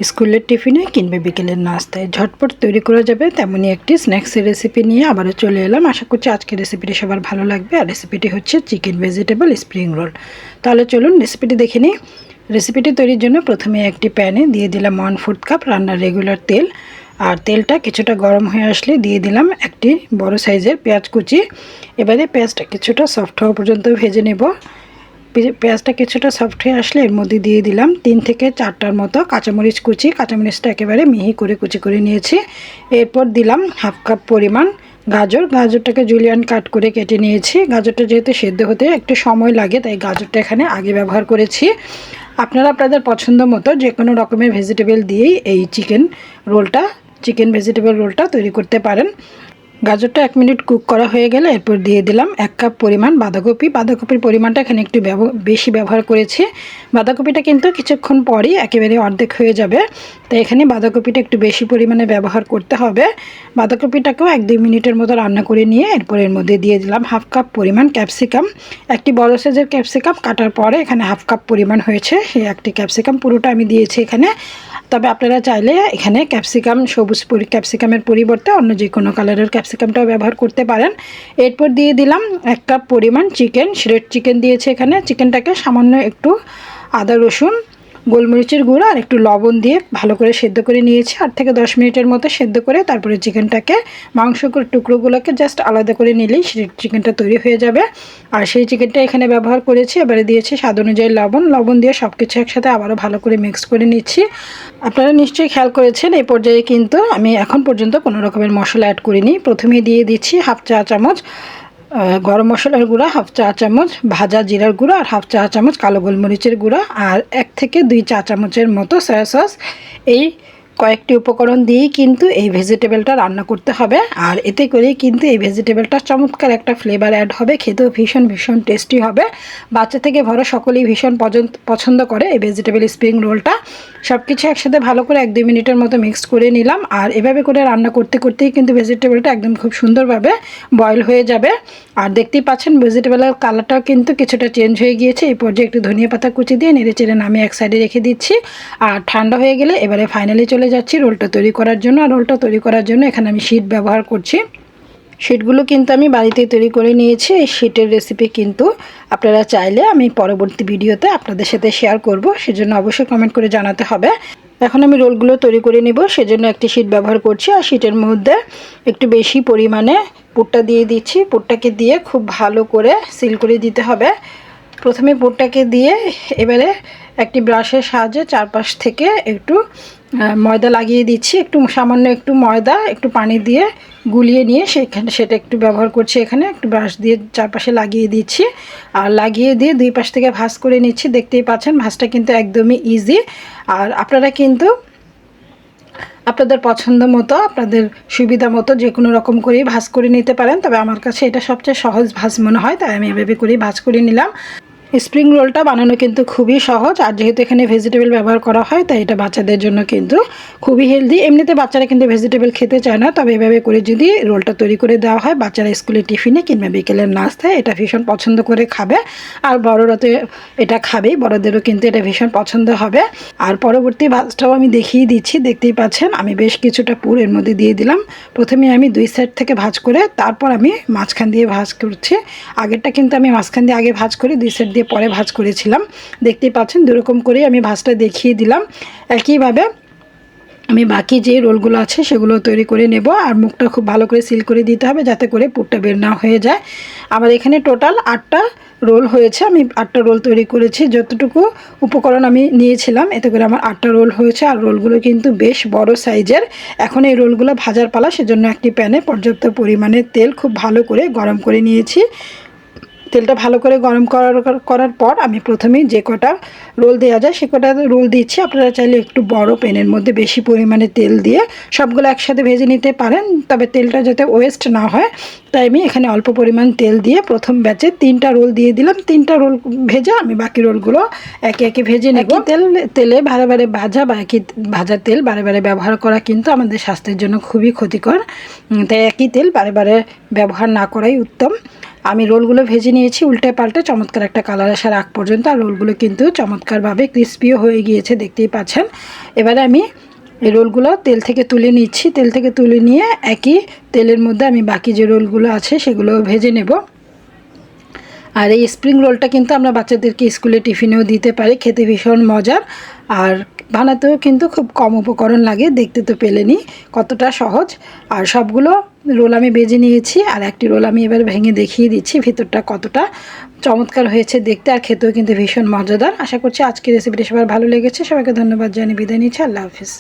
স্কুলের টিফিনে কিংবা বিকেলের নাস্তায় ঝটপট তৈরি করা যাবে তেমনই একটি স্ন্যাক্সের রেসিপি নিয়ে আবারও চলে এলাম। আশা করছি আজকের রেসিপিটি সবার ভালো লাগবে। আর রেসিপিটি হচ্ছে চিকেন ভেজিটেবল স্প্রিং রোল। তাহলে চলুন রেসিপিটি দেখে নিই। রেসিপিটি তৈরির জন্য প্রথমে একটি প্যানে দিয়ে দিলাম 1/4 কাপ রান্নার রেগুলার তেল। আর তেলটা কিছুটা গরম হয়ে আসলে দিয়ে দিলাম একটি বড় সাইজের পেঁয়াজ কুচি। এবারে পেঁয়াজটা কিছুটা সফট হওয়া পর্যন্ত ভেজে নেব। পেঁয়াজটা কিছুটা সফট হয়ে আসলে এর মধ্যে দিয়ে দিলাম 3 থেকে 4টার মতো কাঁচামরিচ কুচি। কাঁচামরিচটা একেবারে মিহি করে কুচি করে নিয়েছি। এরপর দিলাম 1/2 কাপ পরিমাণ গাজরটাকে জুলিয়ান কাট করে কেটে নিয়েছি। গাজরটা যেহেতু সেদ্ধ হতে একটু সময় লাগে তাই গাজরটা এখানে আগে ব্যবহার করেছি। আপনারা আপনাদের পছন্দ মতো যে কোনো রকমের ভেজিটেবল দিয়েই এই চিকেন ভেজিটেবল রোলটা তৈরি করতে পারেন। গাজরটা 1 মিনিট কুক করা হয়ে গেলে এরপর দিয়ে দিলাম 1 কাপ পরিমাণ বাঁধাকপি। বাঁধাকপির পরিমাণটা এখানে একটু বেশি ব্যবহার করেছি। বাঁধাকপিটা কিন্তু কিছুক্ষণ পরই একেবারে অর্ধেক হয়ে যাবে, তাই এখানে বাঁধাকপিটা একটু বেশি পরিমাণে ব্যবহার করতে হবে। বাঁধাকপিটাকেও 1-2 মিনিটের মতো রান্না করে নিয়ে এরপর এর মধ্যে দিয়ে দিলাম 1/2 কাপ পরিমাণ ক্যাপসিকাম। একটি বড় সাইজের ক্যাপসিকাম কাটার পরে এখানে 1/2 কাপ পরিমাণ হয়েছে, সেই একটি ক্যাপসিকাম পুরোটা আমি দিয়েছি এখানে। তবে আপনারা চাইলে এখানে সবুজ ক্যাপসিকামের পরিবর্তে অন্য যে কোনো কালারের ক্যাপসিকামটাও ব্যবহার করতে পারেন। এরপর দিয়ে দিলাম 1 কাপ পরিমাণ শ্রেড চিকেন দিয়েছি এখানে। চিকেনটাকে সামান্য একটু আদা রসুন গোলমরিচের গুঁড়ো আর একটু লবণ দিয়ে ভালো করে সেদ্ধ করে নিয়েছি। 8 থেকে 10 মিনিটের মতো সেদ্ধ করে তারপরে চিকেনটাকে টুকরোগুলোকে জাস্ট আলাদা করে নিলেই চিকেনটা তৈরি হয়ে যাবে। আর সেই চিকেনটা এখানে ব্যবহার করেছি। এবারে দিয়েছি স্বাদ অনুযায়ী লবণ দিয়ে সব কিছু একসাথে আবারও ভালো করে মিক্স করে নিচ্ছি। আপনারা নিশ্চয়ই খেয়াল করেছেন এই পর্যায়ে কিন্তু আমি এখন পর্যন্ত কোনো রকমের মশলা অ্যাড করিনি। প্রথমে দিয়ে দিচ্ছি 1/2 চা চামচ গরম মশলার গুঁড়া, 1/2 চা চামচ ভাজা জিরার গুঁড়া আর 1/2 চা চামচ কালো গোলমরিচের গুঁড়া আর 1 থেকে 2 চা চামচের মতো সয়া সস। এই কয়েকটি উপকরণ দিয়েই কিন্তু এই ভেজিটেবলটা রান্না করতে হবে। আর এতে করেই কিন্তু এই ভেজিটেবলটা চমৎকার একটা ফ্লেভার অ্যাড হবে, খেতেও ভীষণ টেস্টি হবে। বাচ্চা থেকে বড় সকলেই ভীষণ পছন্দ করে এই ভেজিটেবল স্প্রিং রোলটা। সব কিছু একসাথে ভালো করে 1-2 মিনিটের মতো মিক্সড করে নিলাম। আর এভাবে করে রান্না করতেই কিন্তু ভেজিটেবলটা একদম খুব সুন্দরভাবে বয়েল হয়ে যাবে। আর দেখতেই পাচ্ছেন ভেজিটেবলের কালারটাও কিন্তু কিছুটা চেঞ্জ হয়ে গিয়েছে। এই পর্যায়ে একটু ধনিয়া পাতা কুচি দিয়ে নেড়েচেড়ে নামিয়ে এক সাইডে রেখে দিচ্ছি। আর ঠান্ডা হয়ে গেলে এবারে ফাইনালি চলে যাচ্ছি রোলটা তৈরি করার জন্য। আর রোলটা তৈরি করার জন্য এখানে আমি শিট ব্যবহার করছি। শিটগুলো কিন্তু আমি বাড়িতেই তৈরি করে নিয়েছি। এই শিটের রেসিপি কিন্তু আপনারা চাইলে আমি পরবর্তী ভিডিওতে আপনাদের সাথে শেয়ার করব, সেজন্য অবশ্যই কমেন্ট করে জানাতে হবে। এখন আমি রোলগুলো তৈরি করে নেব, সেজন্য একটি শিট ব্যবহার করছি। আর শিটের মধ্যে একটু বেশি পরিমাণে পুরটা দিয়ে দিচ্ছি। পুরটাকে দিয়ে খুব ভালো করে সিল করে দিতে হবে। প্রথমে পুরটাকে দিয়ে এবারে একটি ব্রাশের সাহায্যে চারপাশ থেকে একটু ময়দা লাগিয়ে দিচ্ছি। সামান্য একটু ময়দা একটু পানি দিয়ে গুলিয়ে নিয়ে সেটা একটু ব্যবহার করছি এখানে। একটু ব্রাশ দিয়ে চারপাশে লাগিয়ে দিচ্ছি আর লাগিয়ে দিয়ে 2 পাশ থেকে ভাঁজ করে নিচ্ছি। দেখতেই পাচ্ছেন ভাঁজটা কিন্তু একদমই ইজি। আর আপনারা কিন্তু আপনাদের পছন্দ মতো আপনাদের সুবিধা মতো যে কোনো রকম করেই ভাঁজ করে নিতে পারেন। তবে আমার কাছে এটা সবচেয়ে সহজ ভাঁজ মনে হয়, তাই আমি এভাবে করেই ভাঁজ করে নিলাম। স্প্রিং রোলটা বানানো কিন্তু খুবই সহজ। আর যেহেতু এখানে ভেজিটেবল ব্যবহার করা হয় তাই এটা বাচ্চাদের জন্য কিন্তু খুবই হেলদি। এমনিতে বাচ্চারা কিন্তু ভেজিটেবল খেতে চায় না, তবে এভাবে করে যদি রোলটা তৈরি করে দেওয়া হয় বাচ্চারা স্কুলের টিফিনে কিংবা বিকেলের নাস্তায় এটা ভীষণ পছন্দ করে খাবে। আর বড়রা তো এটা খাবেই, বড়দেরও কিন্তু এটা ভীষণ পছন্দ হবে। আর পরবর্তী ভাজটাও আমি দেখিয়ে দিচ্ছি। দেখতেই পাচ্ছেন আমি বেশ কিছুটা পুর এর মধ্যে দিয়ে দিলাম। প্রথমে আমি 2 সাইড থেকে ভাঁজ করে তারপর আমি মাঝখান দিয়ে ভাঁজ করছি। আগেরটা কিন্তু আমি মাঝখান দিয়ে আগে ভাঁজ করে 2 সাইড দিয়ে পরে ভাঁজ করেছিলাম। দেখতেই পাচ্ছেন দুরকম করেই আমি ভাঁজটা দেখিয়ে দিলাম। একইভাবে আমি বাকি যে রোলগুলো আছে সেগুলো তৈরি করে নেব। আর মুখটা খুব ভালো করে সিল করে দিতে হবে যাতে করে পুরটা বের না হয়ে যায়। আমার এখানে টোটাল 8টা রোল হয়েছে। আমি 8টা রোল তৈরি করেছি। যতটুকু উপকরণ আমি নিয়েছিলাম এতে করে আমার 8টা রোল হয়েছে। আর রোলগুলো কিন্তু বেশ বড় সাইজের। এখন এই রোলগুলো ভাজার পালা, সেজন্য একটি প্যানে পর্যাপ্ত পরিমাণে তেল খুব ভালো করে গরম করে নিয়েছি। তেলটা ভালো করে গরম করার পর আমি প্রথমেই যে কটা রোল দেওয়া যায় সে কটা রোল দিচ্ছি। আপনারা চাইলে একটু বড় প্যানের মধ্যে বেশি পরিমাণে তেল দিয়ে সবগুলো একসাথে ভেজে নিতে পারেন, তবে তেলটা যাতে ওয়েস্ট না হয় তাই আমি এখানে অল্প পরিমাণ তেল দিয়ে প্রথম ব্যাচে 3টা রোল দিয়ে দিলাম। 3টা রোল ভেজে আমি বাকি রোলগুলো একে একে ভেজে নেব। তেলে বারে ভাজা বা একই ভাজা তেল বারে ব্যবহার করা কিন্তু আমাদের স্বাস্থ্যের জন্য খুবই ক্ষতিকর, তাই একই তেল বারে ব্যবহার না করাই উত্তম। আমি রোলগুলো ভেজে নিয়েছি উল্টে পাল্টে চমৎকার একটা কালার আসার আগ পর্যন্ত। আর রোলগুলো কিন্তু চমৎকারভাবে ক্রিস্পিও হয়ে গিয়েছে, দেখতেই পাচ্ছেন। এবারে আমি এই রোলগুলো তেল থেকে তুলে নিচ্ছি। তেল থেকে তুলে নিয়ে একই তেলের মধ্যে আমি বাকি যে রোলগুলো আছে সেগুলো ভেজে নেব। আর এই স্প্রিং রোলটা কিন্তু আমরা বাচ্চাদেরকে স্কুলে টিফিনেও দিতে পারি, খেতে ভীষণ মজার আর বানাতেও কিন্তু খুব কম উপকরণ লাগে। দেখতে তো পেলেনই কতটা সহজ। আর সবগুলো রোল আমি ভেজে নিয়েছি, আর একটি রোল আমি এবার ভেঙে দেখিয়ে দিচ্ছি ভিতরটা কতটা চমৎকার হয়েছে দেখতে, আর খেতেও কিন্তু ভীষণ মজাদার। আশা করছি আজকের রেসিপিটি সবার ভালো লেগেছে। সবাইকে ধন্যবাদ জানিয়ে বিদায় নিচ্ছি। আল্লাহ হাফিজ।